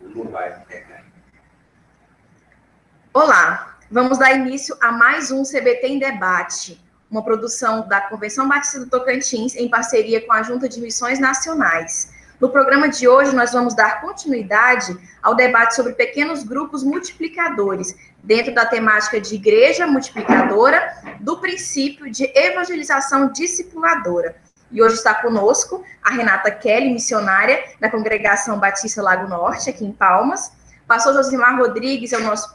Não vai. Olá, vamos dar início a mais um CBT em Debate, uma produção da Convenção Batista do Tocantins em parceria com a Junta de Missões Nacionais. No programa de hoje, nós vamos dar continuidade ao debate sobre pequenos grupos multiplicadores, dentro da temática de igreja multiplicadora, do princípio de evangelização discipuladora. E hoje está conosco a Renata Kelly, missionária da Congregação Batista Lago Norte, aqui em Palmas. Pastor Josimar Rodrigues é o nosso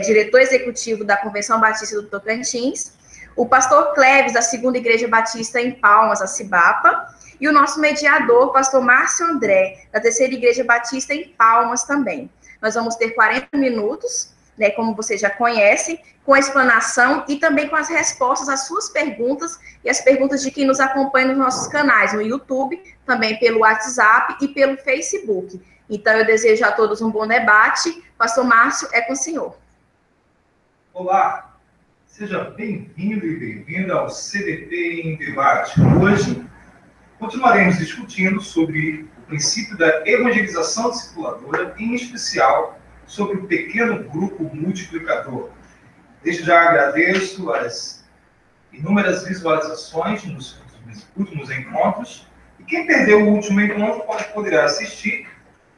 diretor executivo da Convenção Batista do Tocantins. O pastor Cleves, da Segunda Igreja Batista em Palmas, a Cibapa. E o nosso mediador, pastor Márcio André, da Terceira Igreja Batista em Palmas também. Nós vamos ter 40 minutos, né, como vocês já conhecem, com a explanação e também com as respostas às suas perguntas e as perguntas de quem nos acompanha nos nossos canais, no YouTube, também pelo WhatsApp e pelo Facebook. Então, eu desejo a todos um bom debate. Pastor Márcio, é com o senhor. Olá, seja bem-vindo e bem-vinda ao CBT em Debate. Hoje, continuaremos discutindo sobre o princípio da evangelização discipuladora, em especial sobre o pequeno grupo multiplicador. Desde já agradeço as inúmeras visualizações nos últimos encontros. E quem perdeu o último encontro poderá assistir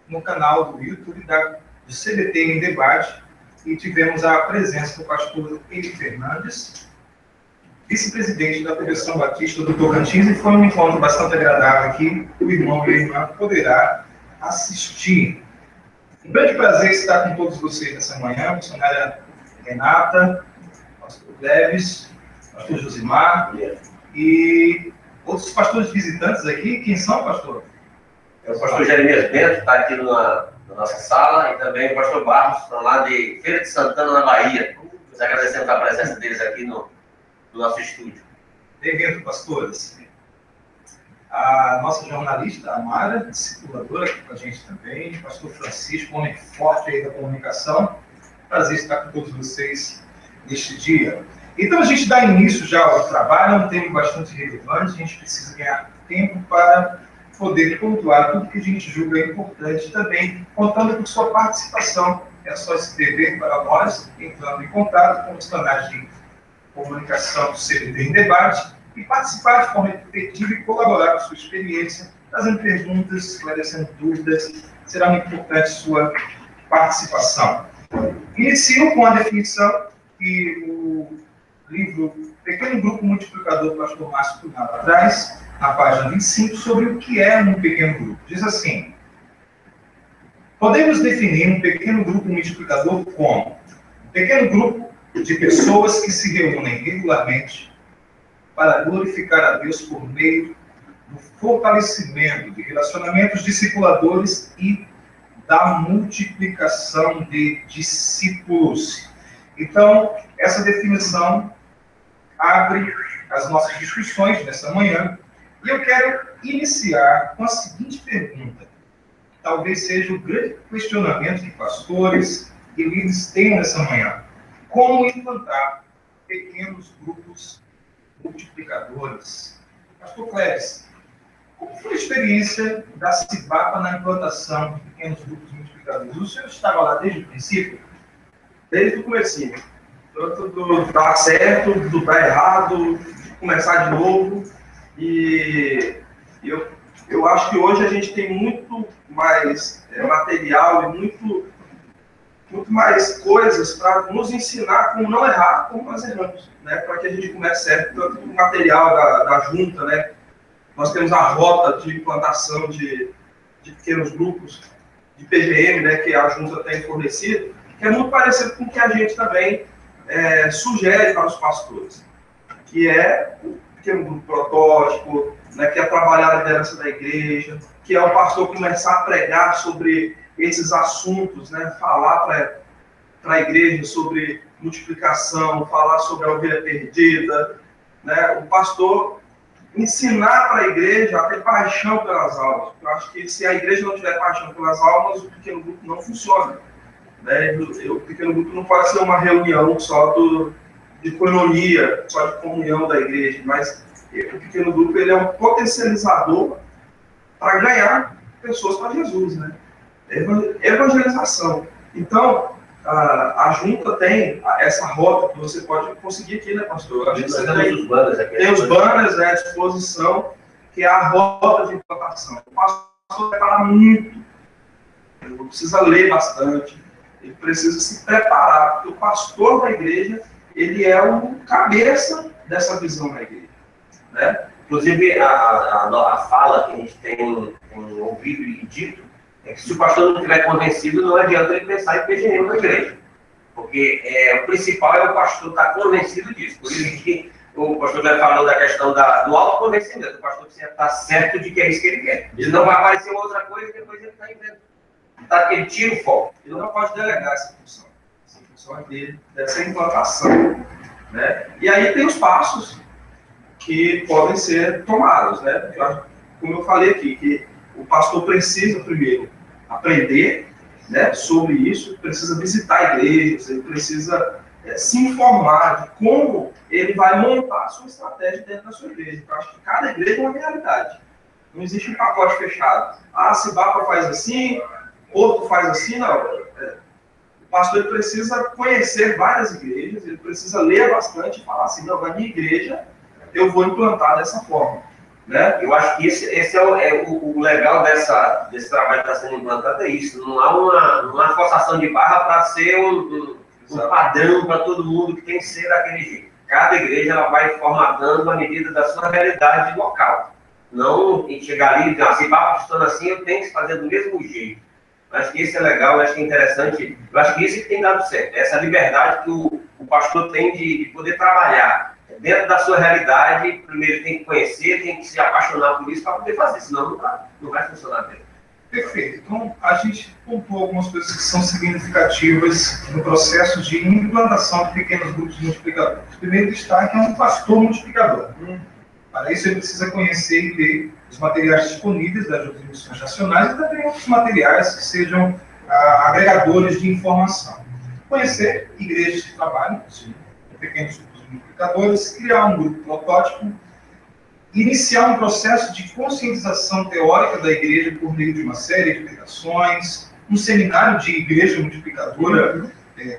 no canal do YouTube do CBT em Debate. E tivemos a presença do pastor Eli Fernandes, vice-presidente da Convenção Batista do Tocantins, e foi um encontro bastante agradável aqui. O irmão e a irmã poderá assistir. Um grande prazer estar com todos vocês nessa manhã, a missionária Renata, pastor Cleves, pastor Josimar e outros pastores visitantes aqui. Quem são, pastor? É o pastor Jeremias Bento, está aqui na nossa sala, e também o pastor Barros, estão lá de Feira de Santana, na Bahia. Nós agradecemos a presença deles aqui no nosso estúdio. Bem-vindo, pastores. A nossa jornalista, a Mara, discipuladora aqui com a gente também, o pastor Francisco, homem forte aí da comunicação. Prazer estar com todos vocês neste dia. Então, a gente dá início já ao trabalho, é um tema bastante relevante, a gente precisa ganhar tempo para poder pontuar tudo que a gente julga importante também, contando com sua participação. É só escrever para nós, entrando em contato com os canais de comunicação do CBT em Debate e participar de forma efetiva e colaborar com sua experiência, fazendo perguntas, esclarecendo dúvidas. Será muito importante sua participação. Inicio com a definição que o livro Pequeno Grupo Multiplicador do pastor Márcio Cunhado traz, na página 25, sobre o que é um pequeno grupo. Diz assim: podemos definir um pequeno grupo multiplicador como um pequeno grupo de pessoas que se reúnem regularmente para glorificar a Deus por meio do fortalecimento de relacionamentos discipuladores e da multiplicação de discípulos. Então, essa definição abre as nossas discussões nessa manhã, e eu quero iniciar com a seguinte pergunta. Talvez seja o grande questionamento que pastores e líderes tenham nessa manhã. Como implantar pequenos grupos multiplicadores? Pastor Cleves, como foi a experiência da Cibapa na implantação de pequenos grupos multiplicadores? O senhor estava lá desde o princípio? Desde o comecinho. Tanto do dar certo, do dar errado, de começar de novo. E eu acho que hoje a gente tem muito mais material e muito mais coisas para nos ensinar como não errar, como nós erramos, né? Para que a gente comece certo. Tanto o material da junta, né? Nós temos a rota de implantação de pequenos grupos de PGM, né? Que a junta tem fornecido, que é muito parecido com o que a gente também sugere para os pastores, que é o pequeno grupo protótipo, né? Que é trabalhar a liderança da igreja, que é o pastor começar a pregar sobre esses assuntos, né? Falar para a igreja sobre multiplicação, falar sobre a ovelha perdida, né? O pastor ensinar para a igreja a ter paixão pelas almas. Eu acho que se a igreja não tiver paixão pelas almas, o pequeno grupo não funciona, né? O pequeno grupo não pode ser uma reunião só de coinonia, só de comunhão da igreja, mas o pequeno grupo ele é um potencializador para ganhar pessoas para Jesus, né? Evangelização. Então, a junta tem essa rota que você pode conseguir aqui, né, pastor? Nós temos os banners aqui. Tem os banners, né, à disposição, que é a rota de implantação. O pastor vai falar muito, ele precisa ler bastante, ele precisa se preparar, porque o pastor da igreja, ele é o cabeça dessa visão da igreja, né? Inclusive, a fala que a gente tem ouvido e dito é que se o pastor não estiver convencido, não adianta ele pensar em PGM na igreja. Porque o principal é o pastor estar convencido disso. Por isso que o pastor já falou da questão do autoconvencimento. O pastor precisa estar certo de que é isso que ele quer. Ele não vai aparecer uma outra coisa e depois ele está inventando. Ele tira o foco. Ele não pode delegar essa função. Essa função é dele, dessa implantação, né? E aí tem os passos que podem ser tomados, né? Como eu falei aqui, que o pastor precisa primeiro aprender, né, sobre isso, precisa visitar igrejas, ele precisa se informar de como ele vai montar a sua estratégia dentro da sua igreja. Eu acho que cada igreja é uma realidade. Não existe um pacote fechado. Se Bapa faz assim, outro faz assim, não. O pastor ele precisa conhecer várias igrejas, ele precisa ler bastante e falar assim, não, na minha igreja eu vou implantar dessa forma, né? Eu acho que esse é o legal desse trabalho que está sendo implantado, é isso. Não há uma forçação de barra para ser um padrão para todo mundo que tem que ser daquele jeito. Cada igreja ela vai formatando à medida da sua realidade local. Não chegar ali e dizer, se vai funcionando assim, eu tenho que fazer do mesmo jeito. Eu acho que isso é legal, eu acho que é interessante. Eu acho que isso que tem dado certo. Essa liberdade que o pastor tem de poder trabalhar dentro da sua realidade. Primeiro tem que conhecer, tem que se apaixonar por isso para poder fazer, senão não vai funcionar bem. Perfeito. Então, a gente pontuou algumas coisas que são significativas no processo de implantação de pequenos grupos multiplicadores. O primeiro destaque é um pastor multiplicador. Para isso, ele precisa conhecer e ler os materiais disponíveis das outras missões nacionais e também outros materiais que sejam agregadores de informação. Conhecer igrejas que trabalham com pequenos grupos multiplicadores, criar um grupo protótipo, iniciar um processo de conscientização teórica da igreja por meio de uma série de pregações, um seminário de igreja multiplicadora,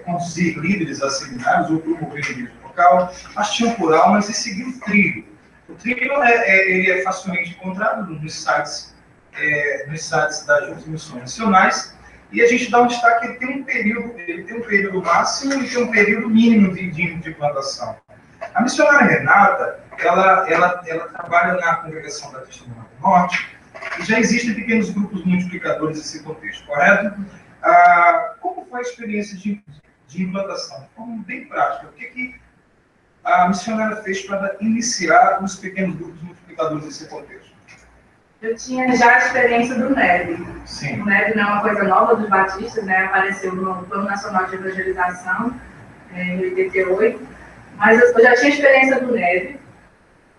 conduzir líderes a seminários ou promover a igreja local, hastear por almas e seguir o trilho. O trilho ele é facilmente encontrado nos sites das outras missões nacionais, e a gente dá um destaque, ele tem um período máximo e tem um período mínimo de implantação. A missionária Renata, ela trabalha na Congregação Batista do Norte, e já existem pequenos grupos multiplicadores nesse contexto, correto? Como foi a experiência de implantação? De forma bem prática, o que a missionária fez para iniciar os pequenos grupos multiplicadores nesse contexto? Eu tinha já a experiência do NEB. Sim. O NEB não é uma coisa nova dos batistas, né? Apareceu no Plano Nacional de Evangelização, em 88, mas eu já tinha experiência do NEB,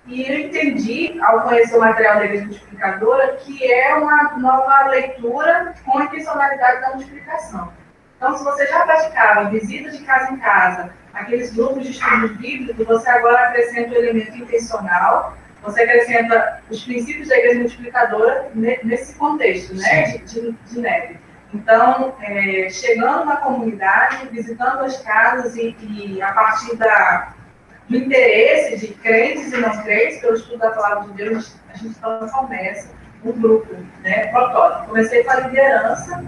e eu entendi, ao conhecer o material da Igreja Multiplicadora, que é uma nova leitura com a intencionalidade da multiplicação. Então, se você já praticava visita de casa em casa, aqueles grupos de estudos bíblicos, você agora acrescenta o elemento intencional, você acrescenta os princípios da Igreja Multiplicadora nesse contexto, né, de NEB. Então, chegando na comunidade, visitando as casas e a partir do interesse de crentes e não crentes, pelo estudo da Palavra de Deus, a gente então começa um grupo, né, protótipo. Comecei com a liderança,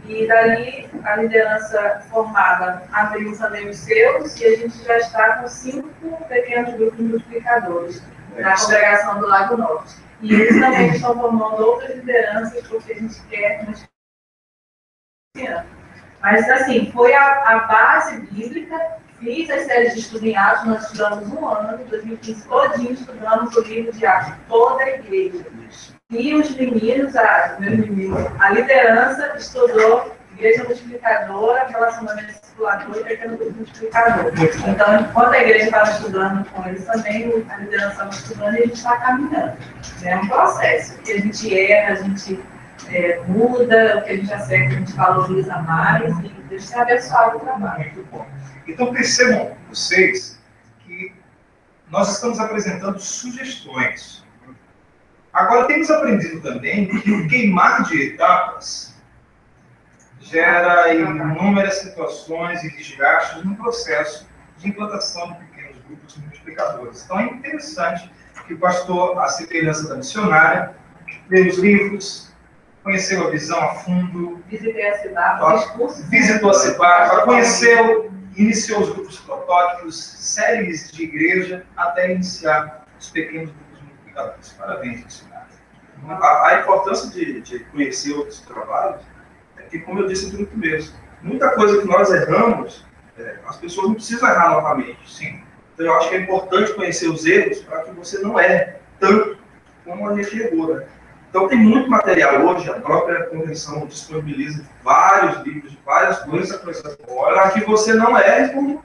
e dali a liderança formada abriu também os seus, e a gente já está com 5 pequenos grupos multiplicadores na congregação do Lago Norte. E eles também estão formando outras lideranças, porque a gente quer multiplicar. Mas, assim, foi a base bíblica. Fiz as séries de estudo em Atos, nós estudamos um ano, 2015 todinho, estudamos o livro de Atos, toda a igreja. E os meninos, a liderança estudou Igreja Multiplicadora, Relacionamento Discipulador e Pequeno Grupo Multiplicador. Então, enquanto a igreja estava estudando com eles também, a liderança estava estudando e a gente está caminhando. É um processo, que a gente erra, a gente muda, o que a gente acerta, a gente valoriza mais e deixa ser abençoado o trabalho. Muito bom. Então, percebam vocês que nós estamos apresentando sugestões. Agora, temos aprendido também que o queimar de etapas gera inúmeras situações e desgastes no processo de implantação de pequenos grupos multiplicadores. Então, é interessante que o pastor, a semelhança da missionária, leu os livros, conheceu a visão a fundo, Visitei a cidade, visitou a cidade, conheceu, iniciou os grupos protótipos, séries de igreja, até iniciar os pequenos grupos multiplicadores. Parabéns, missionária. A importância de conhecer outros trabalhos é que, como eu disse no começo, muita coisa que nós erramos, as pessoas não precisam errar novamente. Sim. Então, eu acho que é importante conhecer os erros para que você não erre tanto como a gente errou, né? Então, tem muito material hoje, a própria convenção disponibiliza vários livros, de várias coisas, para que você não erre como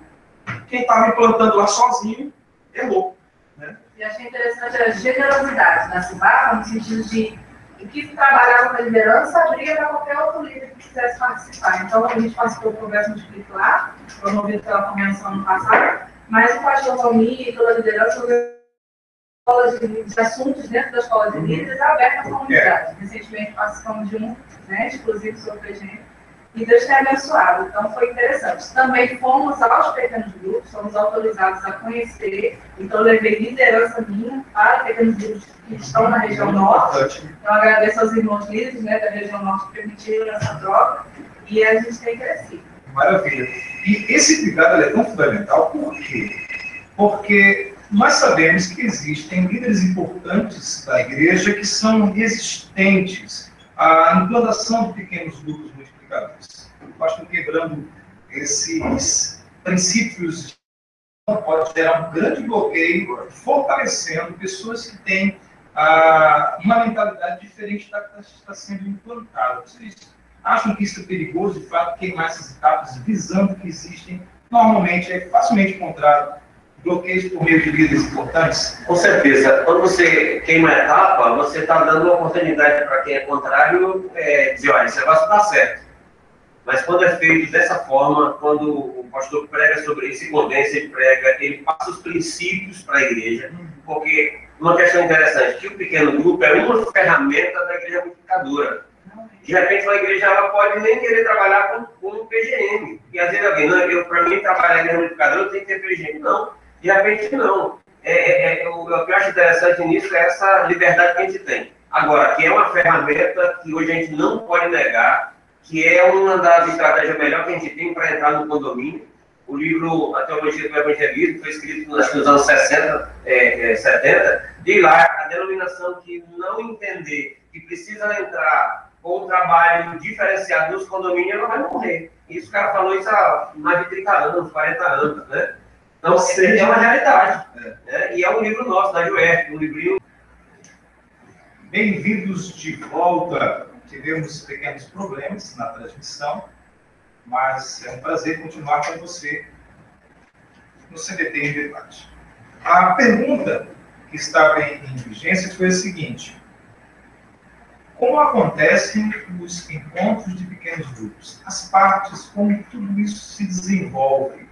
quem estava implantando lá sozinho errou, né? E achei interessante a generosidade da CIBAPA, no sentido de que trabalhava com a liderança, abria para qualquer outro líder que quisesse participar. Então, a gente participou do Congresso Multiplicar, promovido pela convenção ano passado, mas o pastor Valmir e toda a liderança de assuntos dentro da escola de líderes aberta à comunidade. Recentemente participamos de um, né, exclusivo sobre a gente, e Deus tem abençoado. Então foi interessante. Também fomos aos pequenos grupos, fomos autorizados a conhecer, então levei liderança minha para pequenos grupos que estão na região norte. Então agradeço aos irmãos líderes, né, da região norte que permitiram essa troca, e a gente tem crescido. Maravilha. E esse cuidado é tão fundamental, por quê? Porque nós sabemos que existem líderes importantes da igreja que são resistentes à implantação de pequenos grupos multiplicadores. Eu acho que quebrando esses princípios pode gerar um grande bloqueio, fortalecendo pessoas que têm uma mentalidade diferente da que está sendo implantada. Vocês acham que isso é perigoso, de fato, queimar essas etapas, visando que existem, normalmente é facilmente encontrado bloqueios por meio de líderes importantes? Com certeza. Quando você queima a etapa, você está dando uma oportunidade para quem é contrário dizer, olha, esse negócio está certo. Mas quando é feito dessa forma, quando o pastor prega sobre isso, se convence, ele prega, ele passa os princípios para a igreja, porque uma questão interessante, que o pequeno grupo é uma ferramenta da igreja multiplicadora. De repente, uma igreja ela pode nem querer trabalhar com o PGM. E às vezes alguém, não, para mim trabalhar em igreja multiplicadora, eu tenho que ter PGM. Não, de repente não. O que eu acho interessante nisso é essa liberdade que a gente tem. Agora, que é uma ferramenta que hoje a gente não pode negar, que é uma das estratégias melhores que a gente tem para entrar no condomínio. O livro A Teologia do Evangelismo foi escrito nos anos 60, 70, de lá a denominação que não entender que precisa entrar com um trabalho diferenciado nos condomínios, ela vai morrer. Isso o cara falou isso há mais de 30 anos, 40 anos, né? Então, é uma realidade. Né? E é um livro nosso, da Juerp, um livrinho. Bem-vindos de volta. Tivemos pequenos problemas na transmissão, mas é um prazer continuar com você no CDT em Debate. A pergunta que estava em vigência foi a seguinte: como acontecem os encontros de pequenos grupos? As partes, como tudo isso se desenvolve?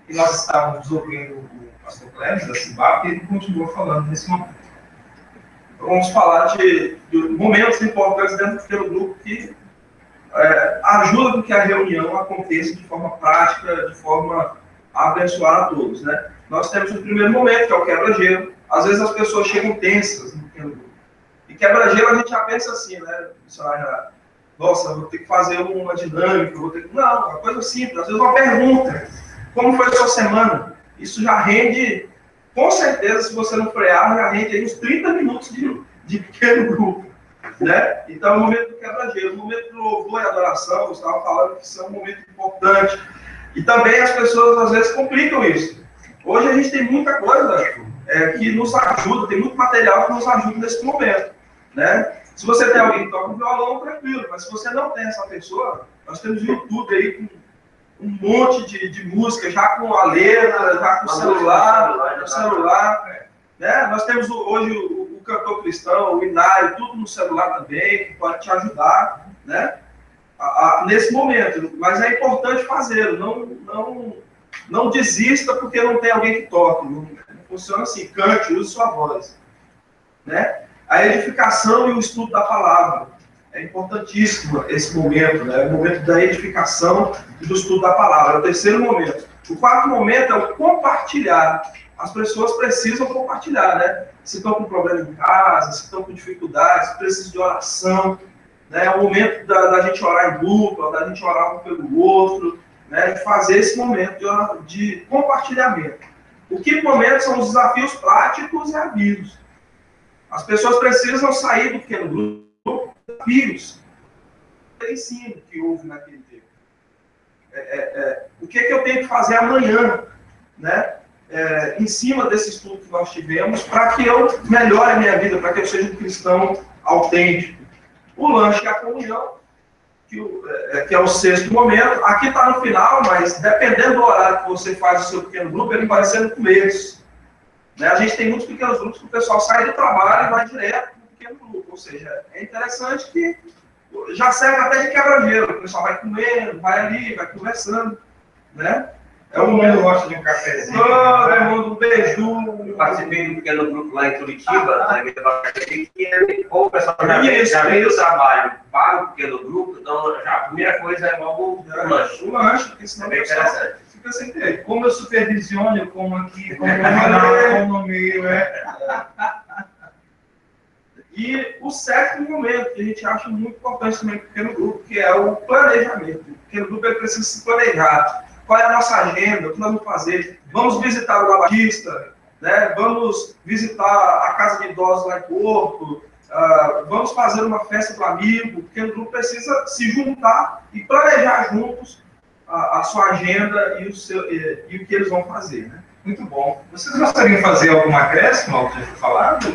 E nós estávamos ouvindo o pastor Cleves, da CIBAP, e ele continua falando nesse momento. Vamos falar de momentos importantes dentro do pequeno grupo que ajudam com que a reunião aconteça de forma prática, de forma a abençoar a todos, né? Nós temos o primeiro momento, que é o quebra-gelo. Às vezes as pessoas chegam tensas no pequeno grupo. E quebra-gelo a gente já pensa assim, né? Nossa, vou ter que fazer uma dinâmica, Não, uma coisa simples. Às vezes uma pergunta. Como foi a sua semana? Isso já rende, com certeza, se você não frear, já rende aí uns 30 minutos de pequeno grupo, né? Então, é o momento do quebra-gelo, o momento do louvor e adoração, eu estava falando que isso é um momento importante. E também as pessoas, às vezes, complicam isso. Hoje a gente tem muita coisa que nos ajuda, tem muito material que nos ajuda nesse momento, né? Se você tem alguém que toca violão, tranquilo, mas se você não tem essa pessoa, nós temos o YouTube aí com um monte de música, já com a letra, já com o celular, né? Nós temos hoje o cantor cristão, o Inário, tudo no celular também, que pode te ajudar, né? Nesse momento, mas é importante fazê-lo, não desista porque não tem alguém que toque, não funciona assim, cante, use sua voz, né? A edificação e o estudo da palavra É importantíssimo esse momento, né? O momento da edificação e do estudo da palavra. É o terceiro momento. O quarto momento é o compartilhar. As pessoas precisam compartilhar, né? Se estão com problema em casa, se estão com dificuldades, se precisam de oração, né? É o momento da gente orar em dupla, da gente orar um pelo outro, né? De fazer esse momento de compartilhamento. O que momento são os desafios práticos e avisos. As pessoas precisam sair do pequeno grupo, desafios, ensino que houve naquele tempo. O que eu tenho que fazer amanhã, né? Em cima desse estudo que nós tivemos, para que eu melhore a minha vida, para que eu seja um cristão autêntico. O lanche e a comunhão, que é o sexto momento, aqui está no final, mas dependendo do horário que você faz o seu pequeno grupo, ele vai ser no começo. Né? A gente tem muitos pequenos grupos que o pessoal sai do trabalho e vai direto para o pequeno grupo. Ou seja, é interessante que já serve até de quebra-gelo. O pessoal vai comendo, vai ali, vai conversando. Né? Todo mundo gosta de um cafezinho. Todo mundo, um beijo. Eu participei de um pequeno grupo lá em Curitiba, na Igreja Batista, que o pessoal já veio do trabalho para o pequeno grupo, então já a primeira coisa é logo o lanche. O lanche, porque senão é bem interessante. Fica sem ter. Como eu supervisiono, eu como aqui, como no meio, E o sétimo momento, que a gente acha muito importante também para o pequeno grupo, que é o planejamento. O pequeno grupo ele precisa se planejar. Qual é a nossa agenda? O que nós vamos fazer? Vamos visitar o La Batista, né? Vamos visitar a casa de idosos lá em Porto, vamos fazer uma festa do amigo. O pequeno grupo precisa se juntar e planejar juntos a sua agenda e o que eles vão fazer. Né? Muito bom. Vocês gostariam de fazer algum acréscimo ao que já foi falado?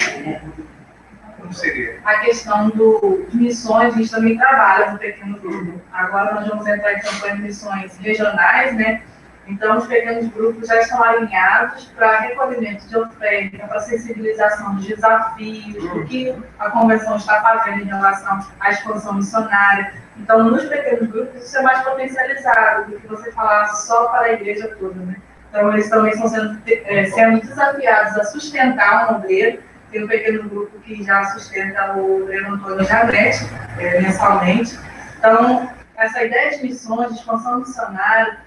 Como seria? A questão de missões, a gente também trabalha no pequeno grupo. Agora nós vamos entrar em campanha de missões regionais, né? Então, os pequenos grupos já estão alinhados para recolhimento de oferta, para sensibilização dos desafios, do que a convenção está fazendo em relação à expansão missionária. Então, nos pequenos grupos, isso é mais potencializado do que você falar só para a igreja toda, né? Então, eles também estão sendo desafiados a sustentar um obreiro. Tem um pequeno grupo que já sustenta o obreiro Antônio Janete, mensalmente. Então, essa ideia de missões, de expansão missionária,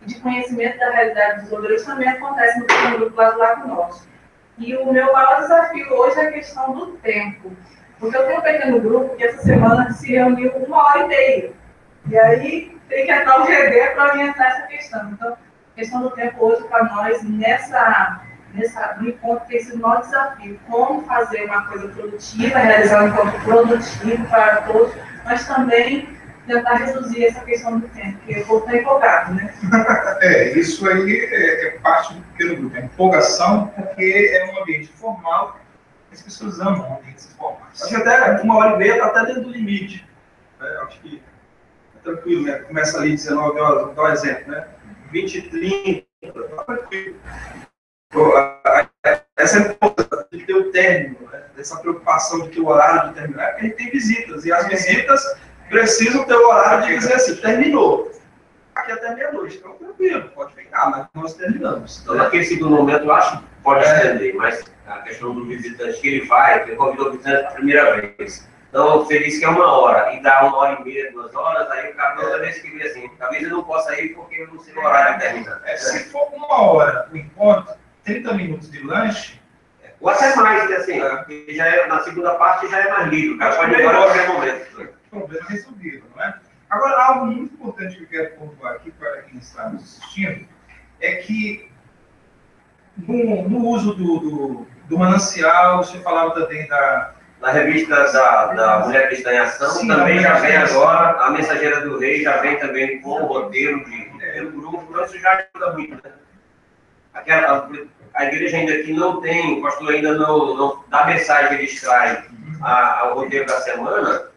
de conhecimento da realidade dos obreiros também acontece no pequeno grupo lá do Lago Norte. E o meu maior desafio hoje é a questão do tempo. Porque eu tenho um pequeno grupo que essa semana se reuniu 1h30. E aí tem que entrar o GD para orientar essa questão. Então, a questão do tempo hoje para nós, no encontro, tem sido o maior desafio. Como fazer uma coisa produtiva, realizar um encontro produtivo para todos, mas também tentar reduzir essa questão do tempo, porque eu vou estar empolgado, né? Isso aí é parte do pequeno grupo, é empolgação, porque é um ambiente formal, as pessoas amam ambientes formais. Acho que até 1h30 está até dentro do limite. Acho que é tranquilo, né? Começa ali 19 horas, vou dar um exemplo, né? 20h30, está tranquilo. Essa importância de ter o término, né? Essa preocupação de ter o horário de terminar, porque a gente tem visitas, e as visitas precisam ter o horário de dizer assim, terminou. Aqui até meia-noite, então tranquilo, pode ficar, mas nós terminamos. Então, naquele segundo momento, eu acho que pode estender, mas a questão do visitante que ele vai, ele convidou o visitante pela primeira vez. Então, feliz que é 1 hora, e dá 1h30, 2 horas, aí o cara toda vez que vê assim, talvez eu não possa ir porque eu não sei o horário de terminar. Se for 1 hora o encontro, 30 minutos de lanche. Ou até mais, assim, na segunda parte já é mais livre, o cara pode ir embora a qualquer momento. Problema resolvido, não é? Agora, algo muito importante que eu quero pontuar aqui para quem está nos assistindo é que no uso do manancial, você falava também na revista da Mulher Cristã em Ação, sim, também já vem agora, a Mensageira do Rei já vem também com o roteiro do grupo, isso já ajuda muito, né? A igreja ainda que não tem, o pastor ainda não dá mensagem que ele extrai ao roteiro da semana,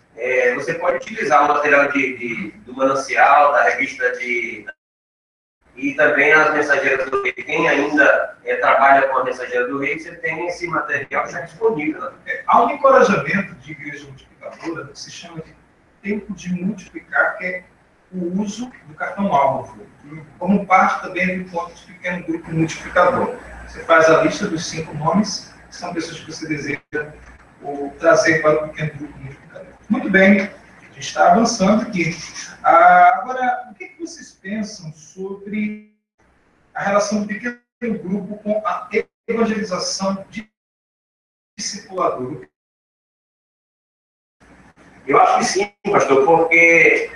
você pode utilizar o material do manancial, da revista e também as Mensageiras do Rei. Quem ainda trabalha com a Mensageira do Rei, você tem esse material já disponível. Né? Há um encorajamento de igreja multiplicadora que se chama de tempo de multiplicar, que é o uso do cartão-alvo, como parte também do encontro de pequeno grupo multiplicador. Você faz a lista dos 5 nomes, que são pessoas que você deseja trazer para o pequeno grupo multiplicador. Muito bem. gente está avançando aqui. Agora, o que vocês pensam sobre a relação do pequeno grupo com a evangelização de discipulador? Eu acho que sim, pastor, porque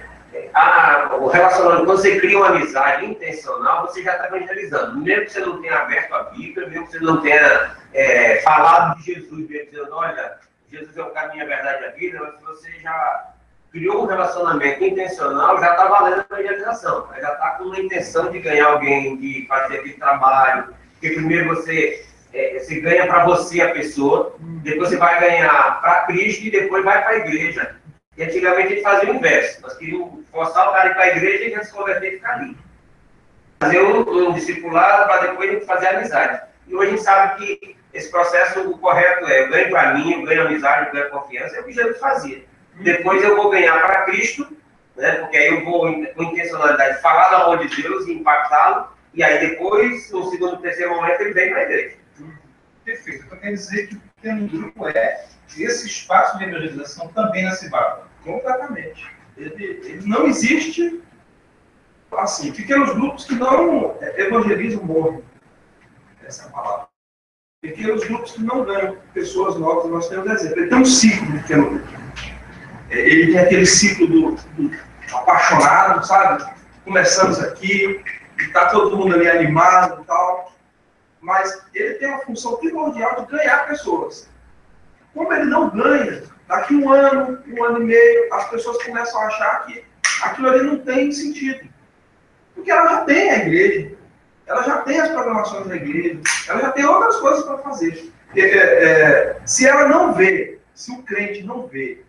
o relacionamento, quando você cria uma amizade intencional, você já está evangelizando. Mesmo que você não tenha aberto a Bíblia, mesmo que você não tenha falado de Jesus, mesmo dizendo, olha, Jesus é o caminho, a verdade e a vida, mas se você já criou um relacionamento intencional, já está valendo a evangelização. Já está com uma intenção de ganhar alguém, de fazer aquele trabalho, porque primeiro você ganha para você a pessoa, depois você vai ganhar para Cristo e depois vai para a igreja. E antigamente a gente fazia o inverso. Nós queríamos forçar o cara a ir para a igreja e ele se converter e ficar ali. Fazer um discipulado para depois a gente fazer amizade. E hoje a gente sabe que esse processo, o correto é: eu ganho para mim, eu ganho amizade, eu ganho confiança. É o que Jesus fazia. Depois eu vou ganhar para Cristo, né, porque aí eu vou com intencionalidade falar do amor de Deus e impactá-lo. E aí depois, no segundo e terceiro momento, ele vem para a igreja. Perfeito. Então quer dizer que o pequeno grupo esse espaço de evangelização também na Cibaba? Completamente. Ele não existe, assim, pequenos grupos que não evangelizam morrem. Essa é a palavra. Pequenos grupos que não ganham pessoas novas, nós temos exemplo. Ele tem um ciclo de pequeno grupo. Ele tem aquele ciclo do apaixonado, sabe? Começamos aqui, está todo mundo ali animado e tal, mas ele tem uma função primordial de ganhar pessoas. Como ele não ganha, daqui um ano e meio, as pessoas começam a achar que aquilo ali não tem sentido. Porque ela já tem a igreja, ela já tem as programações da igreja, ela já tem outras coisas para fazer. Se ela não vê, se o crente não vê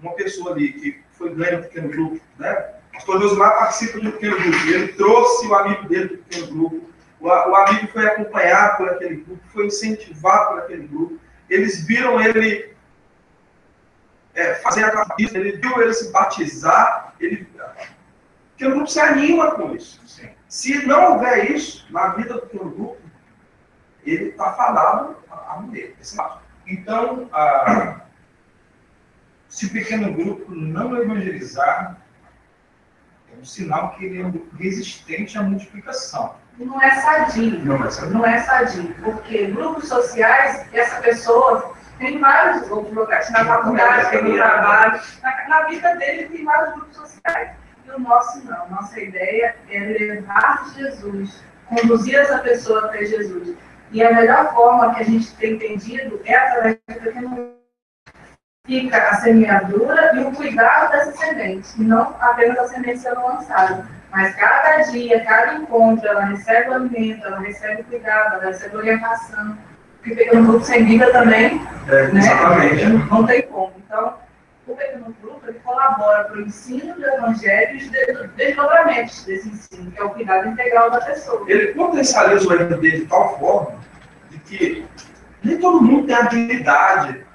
uma pessoa ali que foi ganha no pequeno grupo, né? O pastor Josimar participa de um pequeno grupo, ele trouxe o amigo dele do pequeno grupo, o amigo foi acompanhado por aquele grupo, foi incentivado por aquele grupo, eles viram ele fazer a cabeça, ele viu ele se batizar, porque o grupo se anima com isso. Sim. Se não houver isso na vida do pequeno grupo, ele está fadado a morrer. Então, se o pequeno grupo não evangelizar, é um sinal que ele é um grupo resistente à multiplicação. Não é sadio. Não é sadio. Porque grupos sociais, essa pessoa tem vários outros lugares. Na faculdade, tem no trabalho. Na vida dele tem vários grupos sociais. E o nosso não. Nossa ideia é levar Jesus, conduzir essa pessoa até Jesus. E a melhor forma que a gente tem entendido é através do pequeno grupo. Fica a semeadura e o cuidado dessa semente, e não apenas a semente sendo lançada. Mas cada dia, cada encontro, ela recebe o alimento, ela recebe o cuidado, ela recebe a orientação. Porque o pequeno grupo sem Bíblia também, né? Exatamente. Não tem como. Então, o pequeno grupo ele colabora para o ensino do evangelho e os desdobramentos desse ensino, que é o cuidado integral da pessoa. Ele potencializa o RD de tal forma de que nem todo mundo tem habilidade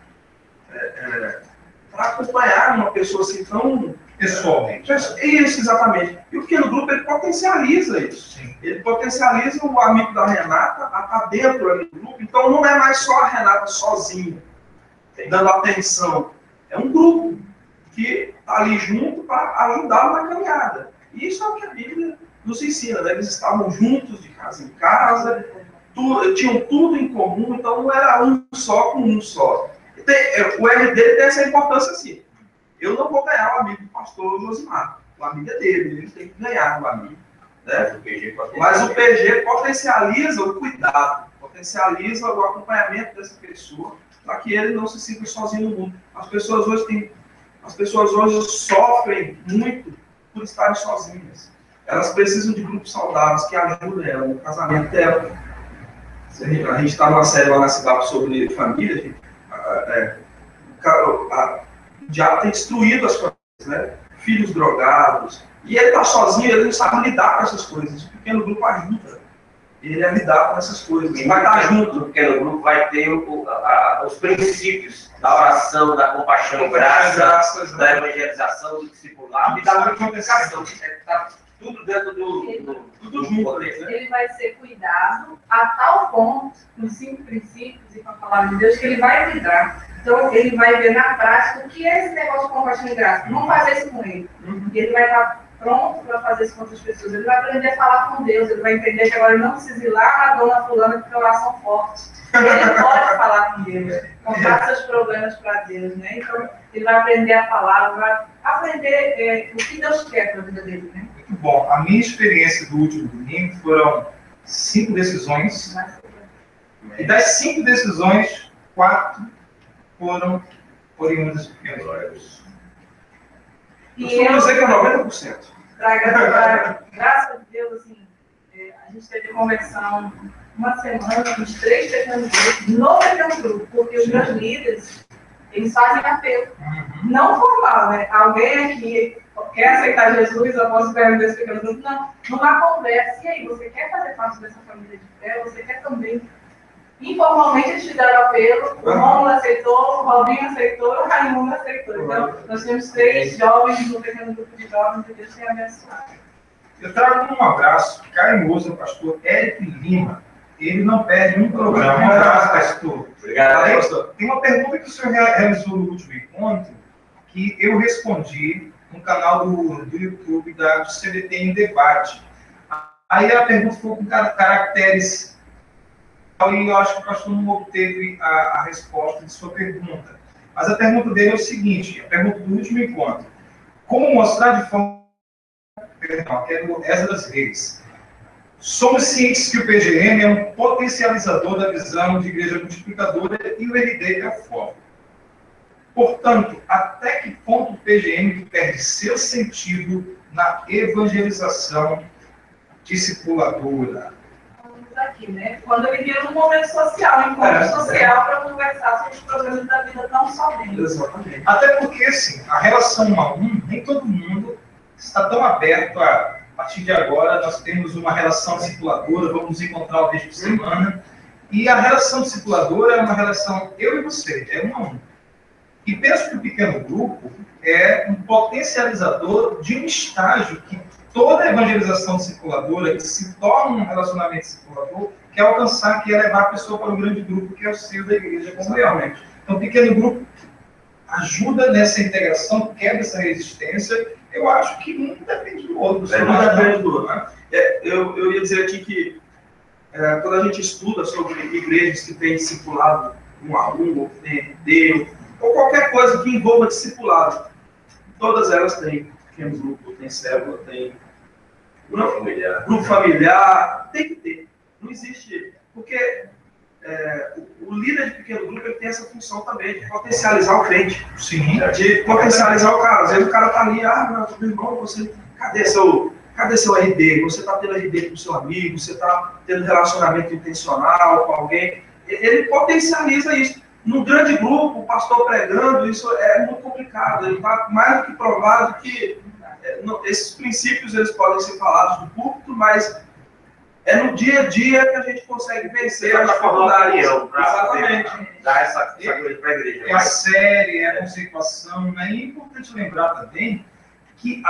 para acompanhar uma pessoa assim tão pessoalmente. Isso, exatamente. E o pequeno grupo, ele potencializa isso. Sim. Ele potencializa o amigo da Renata a estar dentro ali do grupo. Então, não é mais só a Renata sozinha, dando atenção. É um grupo que está ali junto para ajudá-lo na caminhada. E isso é o que a Bíblia nos ensina, né? Eles estavam juntos de casa em casa, tinham tudo em comum, então não era um só com um só. O RD tem essa importância assim. Eu não vou ganhar o amigo do pastor Josimar. O amigo é dele, ele tem que ganhar o amigo. Né? Mas o PG potencializa o cuidado, potencializa o acompanhamento dessa pessoa, para que ele não se sinta sozinho no mundo. As pessoas hoje sofrem muito por estarem sozinhas. Elas precisam de grupos saudáveis que ajudem ela no casamento dela. A gente está numa série lá na cidade sobre família, gente. O diabo tem destruído as famílias, né? Filhos drogados, e ele está sozinho, ele não sabe lidar com essas coisas. O pequeno grupo ajuda ele a lidar com essas coisas. Ele vai estar junto, o pequeno grupo vai ter os princípios da oração, da compaixão e graça, da evangelização, do discipulado e da multiplicação. Está tudo dentro do junto. Ele vai ser cuidado a tal ponto, nos 5 princípios e com a palavra de Deus, que ele vai cuidar Então, ele vai ver na prática o que é esse negócio de compartilhar gráfico. Não fazer isso com ele. E ele vai estar pronto para fazer isso com outras pessoas. Ele vai aprender a falar com Deus. Ele vai entender que agora ele não precisa ir lá na dona fulana porque oração forte. Ele pode falar com Deus, contar seus problemas para Deus, né? Então, ele vai aprender a falar, vai aprender o que Deus quer para a vida dele, né? Muito bom. A minha experiência do último domingo foram 5 decisões. E das 5 decisões, 4 foram oriundas de pequenos grupos. Eu costumo dizer que é 90%. Graças a Deus, assim, a gente teve conversão uma semana, uns 3 pequenos grupos, no pequeno grupo, porque os meus líderes, eles fazem apelo. Não formal, né? Alguém aqui quer aceitar Jesus, eu posso pegar desse pequeno grupo? Não. Numa conversa, e aí, você quer fazer parte dessa família de fé? Você quer também? Informalmente, eles fizeram apelo, o Romulo aceitou, o Robinho aceitou, o Raimundo aceitou. Então, nós temos 3 jovens no pequeno grupo de jovens que Deus tem abençoado. Eu trago um abraço carinhoso ao pastor Eric Lima. Ele não perde um programa. Um abraço, pastor. Obrigado, pastor. Tem uma pergunta que o senhor realizou no último encontro, que eu respondi no canal do YouTube do CDT em Debate. Aí a pergunta ficou com caracteres, e eu acho que o pastor não obteve a resposta de sua pergunta. Mas a pergunta dele é o seguinte, a pergunta do último encontro. Como mostrar de forma... Perdão, que é do Esdras Reis. Somos cientes que o PGM é um potencializador da visão de igreja multiplicadora e o RD é a forma. Portanto, até que ponto o PGM perde seu sentido na evangelização discipuladora? Aqui, né? Quando ele viu no momento social, encontro social, para conversar sobre os problemas da vida tão somente. Exatamente. Até porque, assim, a relação 1 a 1, nem todo mundo está tão aberto a partir de agora, nós temos uma relação discipuladora, vamos nos encontrar uma vez por semana, e a relação discipuladora é uma relação eu e você, é 1 a 1. E penso que o pequeno grupo é um potencializador de um estágio que toda evangelização discipuladora, que se torna um relacionamento discipulador, quer alcançar, que é levar a pessoa para um grande grupo, que é o seio da igreja, como realmente. Então, o pequeno grupo ajuda nessa integração, quebra essa resistência. Eu acho que um depende do outro. Não depende do outro. Né? Eu ia dizer aqui que quando a gente estuda sobre igrejas que têm discipulado 1 a 1, ou tem RD, ou qualquer coisa que envolva discipulado, todas elas têm pequenos grupos, tem célula, tem grupo familiar, tem que ter. Não existe, porque o líder de pequeno grupo ele tem essa função também de potencializar o crente. Sim. De potencializar o cara. Às vezes o cara tá ali, meu irmão, você, cadê seu RD? Você está tendo RD com seu amigo, você está tendo relacionamento intencional com alguém. Ele potencializa isso. No grande grupo, o pastor pregando, isso é muito complicado. Ele está mais do que provado que esses princípios eles podem ser falados do púlpito, mas é no dia a dia que a gente consegue vencer a dificuldade. Exatamente. Dar essa coisa para a igreja. É a série, é a conceituação, né? E é importante lembrar também que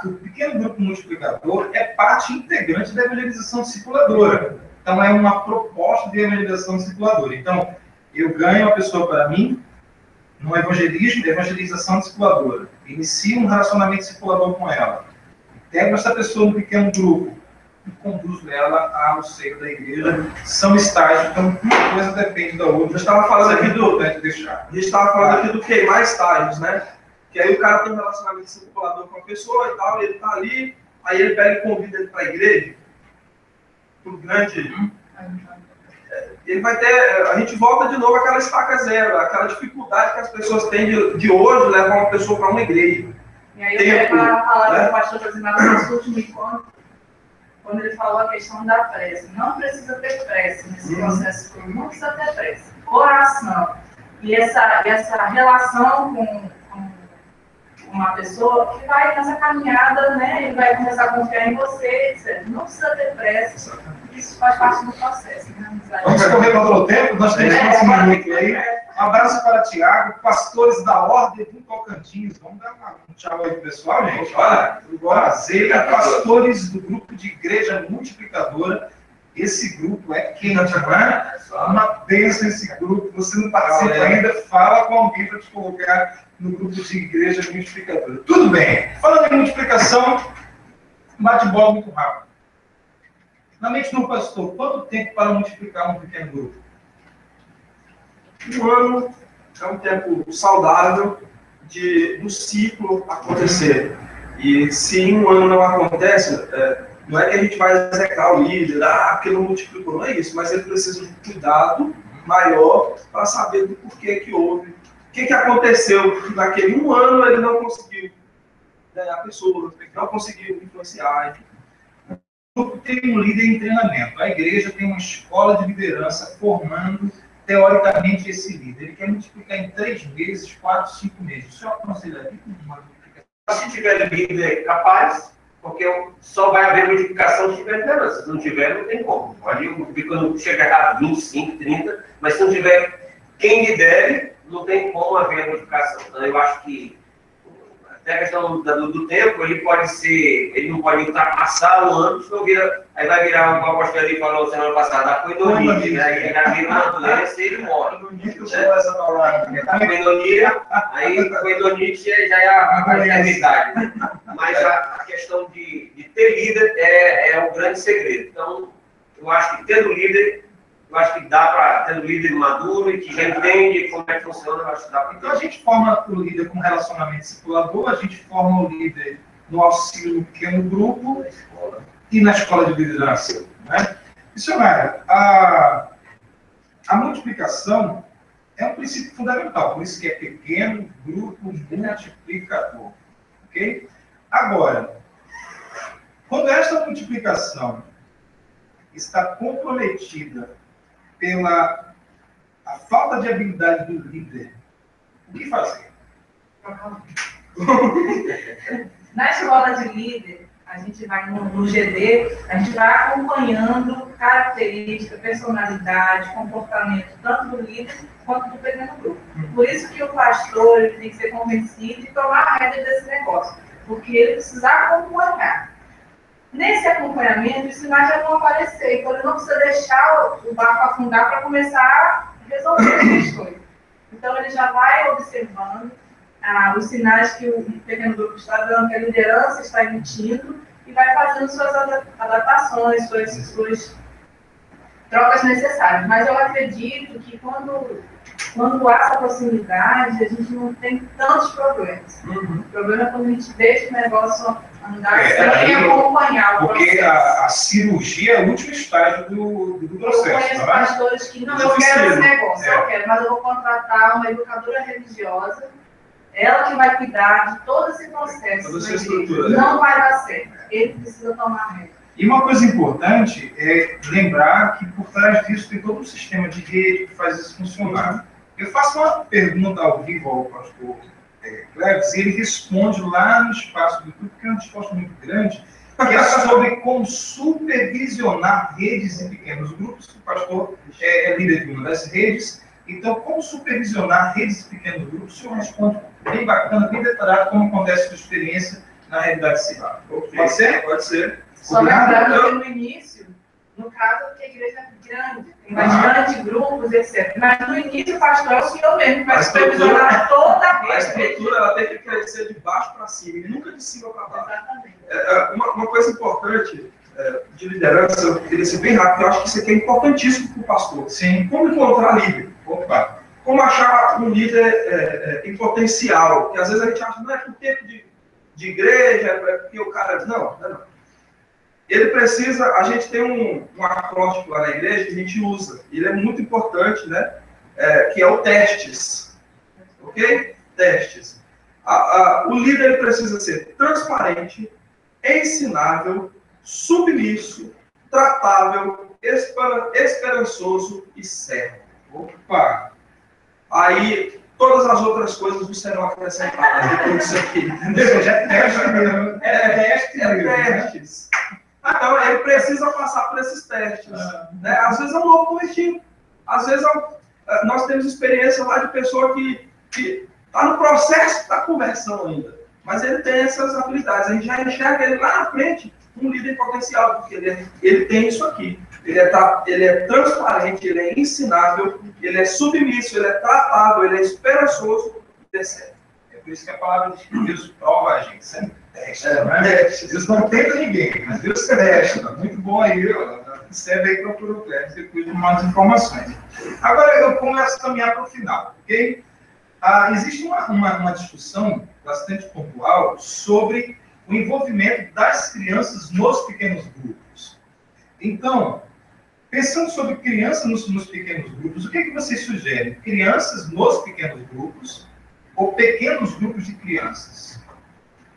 o pequeno grupo multiplicador é parte integrante da evangelização discipuladora. Então, é uma proposta de evangelização discipuladora. Então, eu ganho a pessoa para mim no evangelismo de evangelização discipuladora. Inicio um relacionamento discipulador com ela. Integro essa pessoa no pequeno grupo e conduzo ela ao seio da igreja. São estágios, então uma coisa depende da outra. A gente estava falando aqui do queimar estágios, né? Que aí o cara tem um relacionamento discipulador com a pessoa e tal, e ele está ali, aí ele pega e convida ele para a igreja, para o grande... Ele vai ter, a gente volta de novo àquela estaca zero, aquela dificuldade que as pessoas têm de hoje levar uma pessoa para uma igreja. E aí eu queria falar com o pastor Josimar no nosso último encontro, quando ele falou a questão da prece. Não precisa ter prece nesse processo todo, não precisa ter prece. Oração. E essa relação com uma pessoa que vai nessa caminhada, né, ele vai começar a confiar em você, etc. Não precisa ter pressa, isso faz parte do processo. Né? Vamos correr contra o tempo, nós temos um minuto aí. Um abraço para Tiago, pastores da Ordem do Tocantins. Vamos dar um tchau aí pro pessoal, gente. Olha, prazer, pastores do grupo de igreja multiplicadora. Esse grupo é quente, né? Uma bênção esse grupo. Você não participa ainda, fala com alguém para te colocar no grupo de igreja multiplicadora. Tudo bem. Falando em multiplicação, bate-bola muito rápido. Na mente do pastor, quanto tempo para multiplicar um pequeno grupo? Um ano é um tempo saudável do ciclo acontecer. E se em um ano não acontece, não é que a gente vai execrar o líder, porque não multiplicou, não é isso, mas ele precisa de um cuidado maior para saber do porquê que houve. O que aconteceu que naquele um ano ele não conseguiu ganhar pessoas, não conseguiu influenciar. O grupo tem um líder em treinamento. A igreja tem uma escola de liderança formando, teoricamente, esse líder. Ele quer multiplicar em 3 meses, 4, 5 meses. O senhor aconselharia uma multiplicação? Se tiver líder capaz, porque só vai haver multiplicação se tiver liderança. Se não tiver, não tem como. Pode quando chegar a 25, 30, mas se não tiver quem lidere, não tem como haver a multiplicação. Então, eu acho que até a questão do tempo, ele não pode ultrapassar o ano, senão aí vai virar o apóstolo ali falou semana passada, a coidonia, né? Aí já vira uma doença e ele morre. Essa palavra. A coidonia, aí a coidonite já é a enfermidade. Mas a questão de ter líder é o grande segredo. Então, eu acho que tendo líder, eu acho que dá para ter um líder maduro e que já entende como é que funciona, eu acho que dá para. Então a gente forma o líder com relacionamento discipulador, a gente forma o líder no auxílio no pequeno grupo e na escola de liderança. Né? Missionário, a multiplicação é um princípio fundamental, por isso que é pequeno grupo multiplicador. Ok? Agora, quando esta multiplicação está comprometida pela a falta de habilidade do líder, o que fazer? Na escola de líder, a gente vai no GD, a gente vai acompanhando característica, personalidade, comportamento, tanto do líder quanto do pequeno grupo. Por isso que o pastor ele tem que ser convencido de tomar a rédea desse negócio, porque ele precisa acompanhar. Nesse acompanhamento, os sinais já vão aparecer, então ele não precisa deixar o barco afundar para começar a resolver as questões. Então ele já vai observando os sinais que o pequeno grupo está dando, que a liderança está emitindo, e vai fazendo suas adaptações, suas trocas necessárias. Mas eu acredito que quando há essa proximidade, a gente não tem tantos problemas. O problema é quando a gente deixa o negócio andar sem acompanhar o processo. Porque a cirurgia é o último estágio do processo. Eu conheço pastores que não, eu quero esse negócio, eu quero, mas eu vou contratar uma educadora religiosa, ela que vai cuidar de todo esse processo. Toda essa estrutura. Não vai dar certo. Ele precisa tomar rédea. E uma coisa importante é lembrar que por trás disso tem todo um sistema de rede que faz isso funcionar. Eu faço uma pergunta ao vivo ao pastor Cleves, e ele responde lá no espaço do YouTube, que é uma resposta muito grande, que é sobre como supervisionar redes e pequenos grupos, que o pastor é líder de uma das redes. Então, como supervisionar redes e pequenos grupos? O senhor responde bem bacana, bem detalhado, como acontece a sua experiência na realidade civil. Pode ser? Pode ser. Só lembrando que no início, no caso, que a igreja é grande, tem bastante grupos, etc. Mas no início, o pastor é o senhor mesmo, que vai supervisionar toda a rede. A estrutura ela tem que crescer de baixo para cima, e nunca de cima para baixo. Exatamente. Uma coisa importante de liderança, eu queria ser bem rápido, eu acho que isso aqui é importantíssimo para o pastor. Sim. Como encontrar líder? Opa. Como achar um líder em potencial? Porque às vezes a gente acha, não é por tempo de igreja, é porque o cara... Não. Ele precisa... A gente tem um acróstico lá na igreja que a gente usa. Ele é muito importante, né? Que é o testes. Ok? Testes. O líder ele precisa ser transparente, ensinável, submisso, tratável, esperançoso e servo. Opa! Aí, todas as outras coisas não serão acrescentadas depois disso aqui. Entendeu? É teste mesmo. Testes. Então, ele precisa passar por esses testes. Né? Às vezes é um novo convertido. Às vezes nós temos experiência lá de pessoa que está no processo da conversão ainda. Mas ele tem essas habilidades. A gente já enxerga ele lá na frente um líder potencial, porque ele tem isso aqui. Ele é transparente, ele é ensinável, ele é submisso, ele é tratável, ele é esperançoso, ele é sério. É por isso que a palavra diz que Deus prova a gente, sempre testa, né? Deus não tenta ninguém, mas Deus testa. Muito bom aí, ó. Recebe aí para o Proclés depois de mais informações. Agora eu começo a caminhar para o final, ok? Existe uma discussão bastante pontual sobre o envolvimento das crianças nos pequenos grupos. Então, pensando sobre crianças nos pequenos grupos, o que vocês sugerem? Crianças nos pequenos grupos ou pequenos grupos de crianças?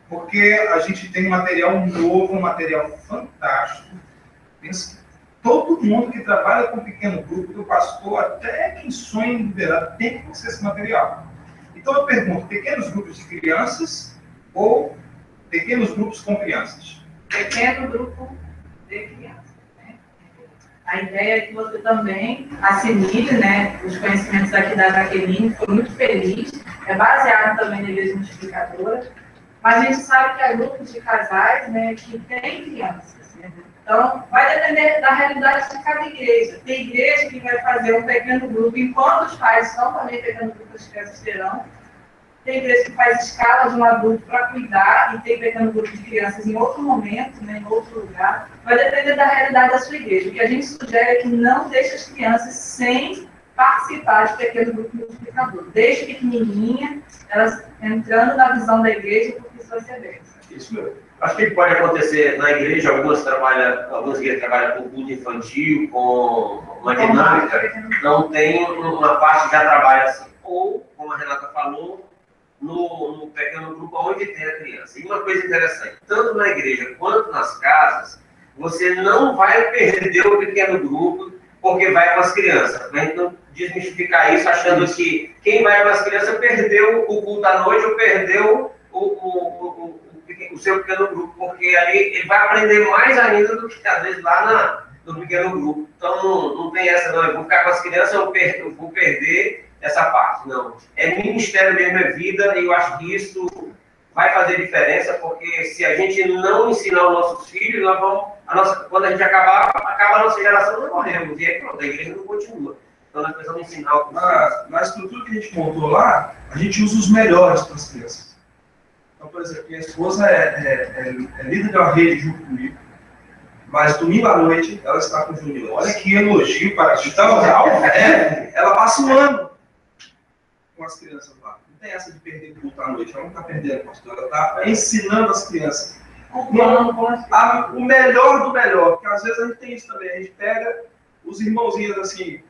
Porque a gente tem um material novo, um material fantástico. Pensa, todo mundo que trabalha com pequeno grupo, do pastor até quem sonha em liderar, tem que conhecer esse material. Então eu pergunto, pequenos grupos de crianças ou pequenos grupos com crianças? Pequeno grupo de crianças. Né? A ideia é que você também assimile, né, os conhecimentos aqui da Jaqueline, foi muito feliz, é baseado também na Igreja Multiplicadora, mas a gente sabe que há grupos de casais, né, que têm crianças. Né? Então, vai depender da realidade de cada igreja. Tem igreja que vai fazer um pequeno grupo, enquanto os pais estão também pequeno grupo, as crianças terão. Tem igreja que faz escala de um adulto para cuidar e tem pequeno grupo de crianças em outro momento, né, em outro lugar. Vai depender da realidade da sua igreja. O que a gente sugere é que não deixe as crianças sem participar de pequeno grupo multiplicador. Desde pequenininha, elas entrando na visão da igreja, porque isso vai ser bênção. Isso mesmo. Acho que pode acontecer na igreja, algumas igrejas trabalham com culto infantil, com uma dinâmica, não tem uma parte que já trabalha assim. Ou, como a Renata falou, no pequeno grupo onde tem a criança. E uma coisa interessante, tanto na igreja quanto nas casas, você não vai perder o pequeno grupo porque vai com as crianças. A gente não desmistificar isso achando que quem vai com as crianças perdeu o culto à noite ou perdeu o seu pequeno grupo, porque ali ele vai aprender mais ainda do que às vezes lá no pequeno grupo. Então não tem essa, não, eu vou ficar com as crianças, eu vou perder essa parte. Não, é ministério mesmo, é vida, e eu acho que isso vai fazer diferença, porque se a gente não ensinar os nossos filhos, nós vamos, quando a gente acaba a nossa geração, nós morremos, e aí pronto, a igreja não continua. Então nós precisamos ensinar o na estrutura que a gente montou lá, a gente usa os melhores para as crianças. Então, por exemplo, minha esposa é líder de uma rede junto comigo, mas domingo à noite ela está com o Júnior. Olha que elogio para ti. Então, ela passa um ano com as crianças lá. Não tem essa de perder o culto à noite. Ela não está perdendo, pastor. Ela está ensinando as crianças. O melhor do melhor. Porque às vezes a gente tem isso também. A gente pega os irmãozinhos assim,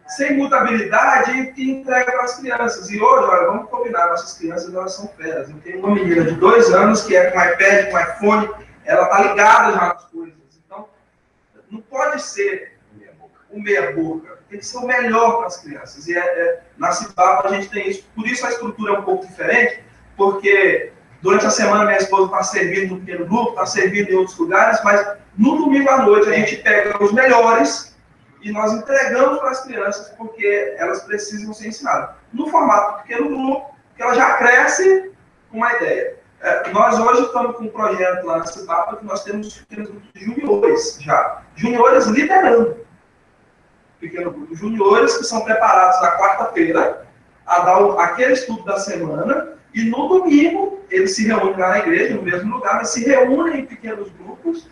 sem mutabilidade e entrega para as crianças. E hoje, olha, vamos combinar, nossas crianças, elas são feras. Eu tenho uma menina de 2 anos que é com iPad, com iPhone, ela está ligada já nas coisas. Então, não pode ser o meia-boca. Tem que ser o melhor para as crianças. E na Cipapa a gente tem isso. Por isso a estrutura é um pouco diferente, porque durante a semana minha esposa está servindo no pequeno grupo, está servindo em outros lugares, mas no domingo à noite a gente pega os melhores e nós entregamos para as crianças, porque elas precisam ser ensinadas. No formato pequeno grupo, que ela já cresce com uma ideia. Nós hoje estamos com um projeto lá na Cipapa que nós temos pequenos grupos de juniores já. Juniores liderando. Pequeno grupo. Juniores que são preparados na quarta-feira a dar aquele estudo da semana e no domingo eles se reúnem lá na igreja, no mesmo lugar, mas se reúnem em pequenos grupos,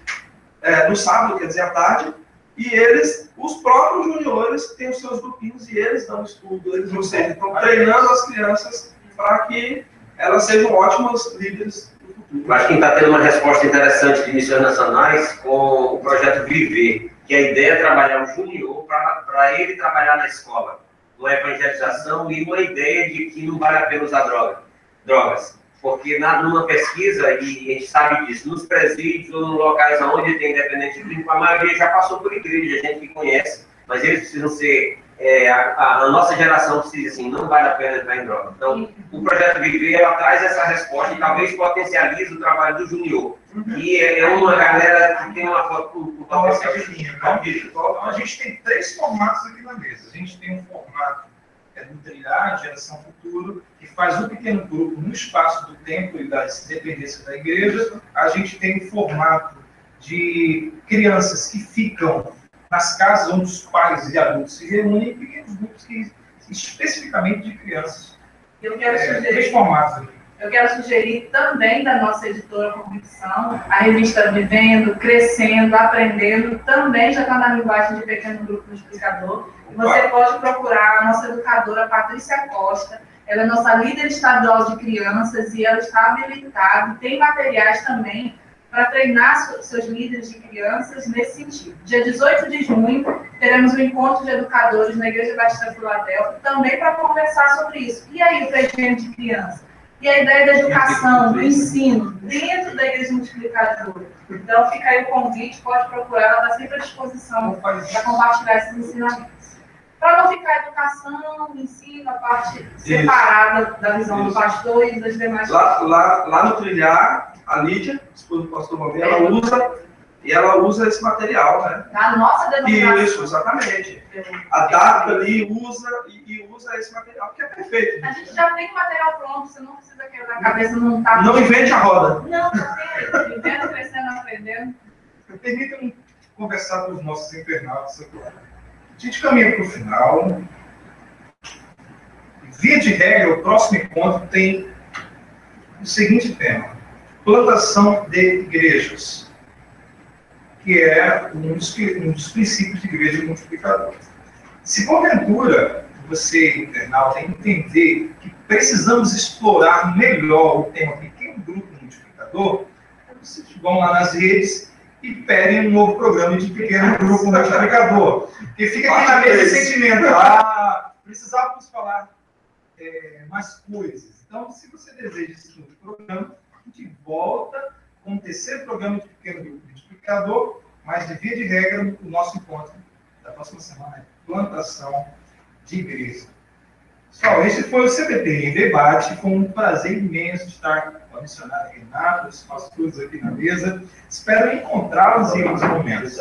no sábado, quer dizer, à tarde, e eles, os próprios juniores, têm os seus grupinhos e eles dão estudo, eles, ou seja, estão treinando as crianças para que elas sejam ótimas líderes do futuro. Eu acho que está tendo uma resposta interessante de missões nacionais com o projeto Viver, que a ideia é trabalhar o junior para ele trabalhar na escola, uma evangelização e uma ideia de que não vale a pena usar drogas. Porque numa pesquisa, e a gente sabe disso, nos presídios ou nos locais onde tem independente clínico, a maioria já passou por igreja, gente que conhece, mas eles precisam ser, a nossa geração precisa, assim, não vale a pena entrar em droga. Então, o Projeto Viver, ela traz essa resposta e talvez potencialize o trabalho do junior. E é uma galera que tem uma potencial. Então, a gente tem 3 formatos aqui na mesa. A gente tem um formato é do Trilhar, Geração Futuro, que faz um pequeno grupo no espaço do templo e das dependências da igreja. A gente tem um formato de crianças que ficam nas casas onde os pais e adultos se reúnem, em pequenos grupos especificamente de crianças. Eu quero sugerir. Três formatos aqui. Eu quero sugerir também da nossa editora Convicção, a revista Vivendo, Crescendo, Aprendendo, também já está na linguagem de pequeno grupo multiplicador. Você pode procurar a nossa educadora Patrícia Costa, ela é nossa líder estadual de crianças e ela está habilitada, tem materiais também para treinar seus líderes de crianças nesse sentido. Dia 18 de junho, teremos um encontro de educadores na Igreja Batista Filadélfia, também para conversar sobre isso. E aí, o treino de criança? E a ideia da educação, do ensino, dentro da Igreja Multiplicadora. Então, fica aí o convite, pode procurar, ela está sempre à disposição para compartilhar esses ensinamentos. Para não ficar a educação, o ensino, a parte separada da visão do pastor e das demais pessoas. Lá no Trilhar, a Lídia, esposa do pastor Valdir, ela usa esse material, né? Na nossa denominação. Isso, exatamente. Adapta ali, usa esse material, que é perfeito. A gente já tem o material pronto, você não precisa quebrar a cabeça, não tá. Não invente a roda. Não, tem. Vivendo, crescendo, aprendendo. Permitam-me conversar com os nossos internautas agora. A gente caminha para o final. Via de regra, o próximo encontro tem o seguinte tema: plantação de igrejas, que é um dos princípios de igreja multiplicadora. Se porventura você, internauta, entender que precisamos explorar melhor o tema pequeno grupo multiplicador, vocês vão lá nas redes e pedem um novo programa de pequeno grupo multiplicador. Porque fica aqui na mesa esse sentimento. Precisávamos falar mais coisas. Então, se você deseja esse novo programa, a gente volta com o terceiro programa de pequeno grupo multiplicador, mas de via de regra, o nosso encontro da próxima semana é plantação de igreja. Pessoal, esse foi o CBT em Debate. Foi um prazer imenso estar com a missionária Renata, os pastores aqui na mesa. Espero encontrá-los em outros momentos.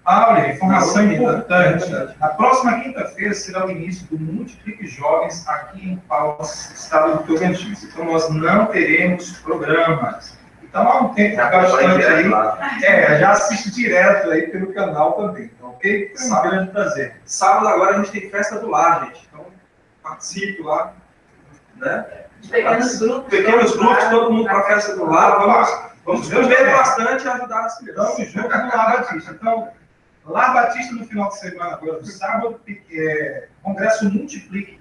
Olha, informação importante. Na próxima quinta-feira será o início do Multiplique Jovens aqui em Palmas, estado do Tocantins. Então, nós não teremos programas. Então, há um tempo bastante aí. Já assisto direto aí pelo canal também. Então, ok? Foi um grande prazer. Sábado agora a gente tem festa do lar, gente. Então, participe lá. Né? Pequenos grupos. Pequenos grupos, todo mundo para a festa do lar. Vamos comer bastante e ajudar as crianças. Estamos juntos no Lar Batista. Então, Lar Batista no final de semana, agora no sábado, Congresso Multiplique.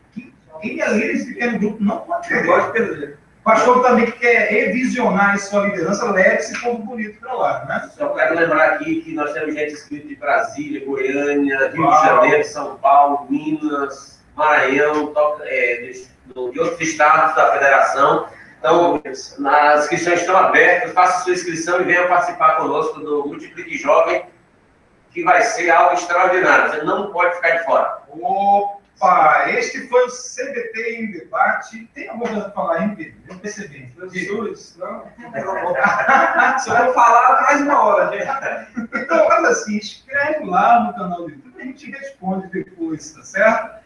Quem é líder desse pequeno grupo não pode perder. O pastor também que quer revisionar em sua liderança, leve esse povo bonito para lá, né? Só quero lembrar aqui que nós temos gente inscrita de Brasília, Goiânia, Rio de Janeiro, São Paulo, Minas, Maranhão, de outros estados da federação. Então, as inscrições estão abertas, faça sua inscrição e venha participar conosco do Multiplique Jovem, que vai ser algo extraordinário. Você não pode ficar de fora. Opa! Este foi o CBT em Debate. Tem alguma coisa para falar, hein, Pedro? Eu percebi. Jesus, não. Se eu for falar, mais uma hora, gente. Então, olha assim, escreve lá no canal do YouTube, a gente responde depois, tá certo?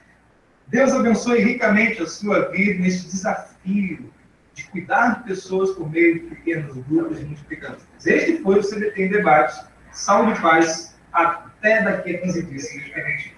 Deus abençoe ricamente a sua vida neste desafio de cuidar de pessoas por meio de pequenos grupos de multiplicadores. Este foi o CBT em Debate. Saúde e paz. Até daqui a 15 dias, se Deus permitir.